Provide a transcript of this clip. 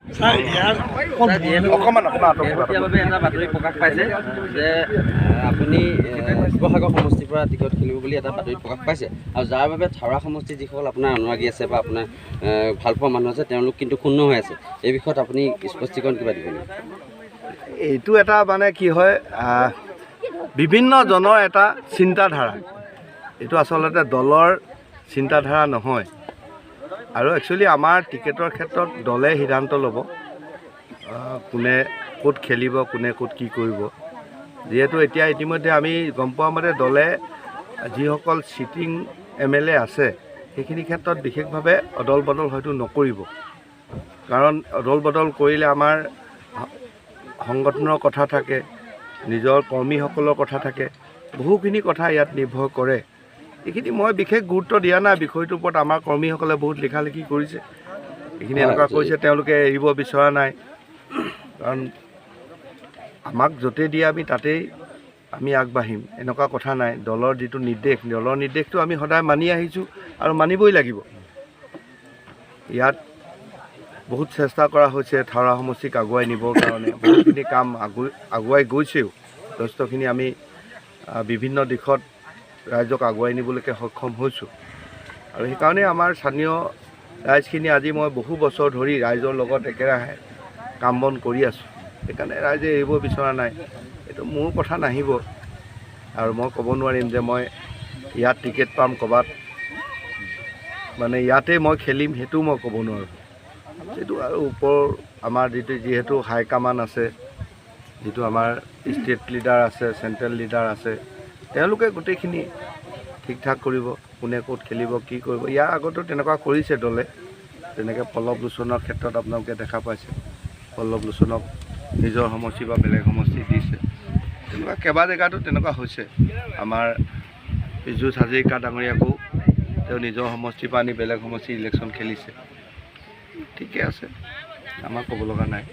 শেহতীয়াভাৱে এটা বাতৰি প্ৰকাশ পাইছে যে আপুনি শিৱসাগৰ সমষ্টিৰ পৰা টিকট খেলিব বুলি এটা বাতৰি প্ৰকাশ পাইছে আৰু যাৰ বাবে থাৰা সমষ্টিৰ যিসকল আপোনাৰ অনুৰাগী আছে বা আপোনাৰ ভালপোৱা মানুহ আছে তেওঁলোক কিন্তু ক্ষুণ্ণ হৈ আছে। এই বিষয়ত আপুনি স্পষ্টীকৰণ কিবা দিব নেকি? এইটো এটা মানে কি হয়, বিভিন্ন জনৰ এটা চিন্তাধাৰা। এইটো আচলতে দলৰ চিন্তাধাৰা নহয়। আৰু একচুৱেলি আমাৰ টিকেটৰ ক্ষেত্ৰত দলে সিদ্ধান্ত ল'ব কোনে ক'ত খেলিব, কোনে ক'ত কি কৰিব। যিহেতু এতিয়া ইতিমধ্যে আমি গম পোৱা মতে দলে যিসকল চিটিং MLA আছে সেইখিনি ক্ষেত্ৰত বিশেষভাৱে অদল বদল হয়তো নকৰিব। কাৰণ অদল বদল কৰিলে আমাৰ সংগঠনৰ কথা থাকে, নিজৰ কৰ্মীসকলৰ কথা থাকে, বহুখিনি কথা ইয়াত নিৰ্ভৰ কৰে। এইখিনি মই বিশেষ গুৰুত্ব দিয়া নাই। বিষয়টোৰ ওপৰত আমাৰ কৰ্মীসকলে বহুত লিখালিখি কৰিছে, এইখিনি এনেকুৱা কৰিছে, তেওঁলোকে এৰিব বিচৰা নাই। কাৰণ আমাক য'তেই দিয়ে আমি তাতেই আমি আগবাঢ়িম, এনেকুৱা কথা নাই। দলৰ যিটো নিৰ্দেশ, দলৰ নিৰ্দেশটো আমি সদায় মানি আহিছোঁ আৰু মানিবই লাগিব। ইয়াত বহুত চেষ্টা কৰা হৈছে থাৰা সমষ্টিক আগুৱাই নিবৰ কাৰণে, বহুতখিনি কাম আগুৱাই গৈছেও। যথেষ্টখিনি আমি বিভিন্ন দিশত ৰাইজক আগুৱাই নিবলৈকে সক্ষম হৈছোঁ। আৰু সেইকাৰণে আমাৰ স্থানীয় ৰাইজখিনি আজি মই বহু বছৰ ধৰি ৰাইজৰ লগত একেৰাহে কাম বন কৰি আছোঁ। সেইকাৰণে ৰাইজে এৰিব বিচৰা নাই। এইটো মোৰ কথা নাহিব আৰু মই ক'ব নোৱাৰিম যে মই ইয়াত টিকেট পাম, ক'ৰবাত মানে ইয়াতে মই খেলিম, সেইটো মই ক'ব নোৱাৰোঁ। এইটো আৰু ওপৰ আমাৰ যিহেতু হাইকমাণ্ড আছে, যিটো আমাৰ ষ্টেট লিডাৰ আছে, চেণ্ট্ৰেল লিডাৰ আছে, তেওঁলোকে গোটেইখিনি ঠিক ঠাক কৰিব, কোনে ক'ত খেলিব, কি কৰিব। ইয়াৰ আগতো তেনেকুৱা কৰিছে দলে, তেনেকৈ পল্লৱ লোচনৰ ক্ষেত্ৰত আপোনালোকে দেখা পাইছে। পল্লৱ লোচনক নিজৰ সমষ্টি বা বেলেগ সমষ্টি দিছে। তেনেকুৱা কেইবা জেগাতো তেনেকুৱা হৈছে। আমাৰ পীযুষ হাজৰিকা ডাঙৰীয়াকো তেওঁ নিজৰ সমষ্টিৰ পৰা আনি বেলেগ সমষ্টিৰ ইলেকশ্যন খেলিছে। ঠিকে আছে, আমাৰ ক'ব লগা নাই।